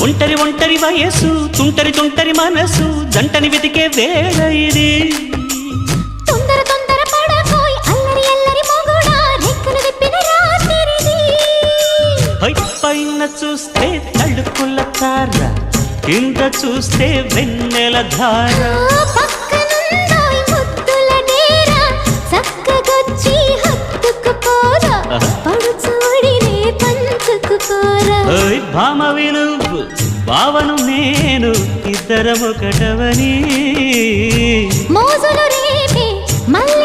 ఒంటరి ఒంటరి వయసు తుంటరి తుంటరి మనసు జంటని వెతికే వేళ ఇది తొందర తొందర పడకోయ్ అల్లరి అల్లరి మొగుడా రెక్కలు విప్పిన రాత్రిది పైన చూస్తే తడుకుల తార కింద చూస్తే వెన్నెల ధార పక్కనుందోయ్ ముద్దుల డేరా చక్కగొచ్చి హత్తుకుపోరా పడుచోడినే పంచుకుపోరా భామవి నువ్వు భావను నేను ఇద్దరమొకటవని మోజులు రేపే మల్ల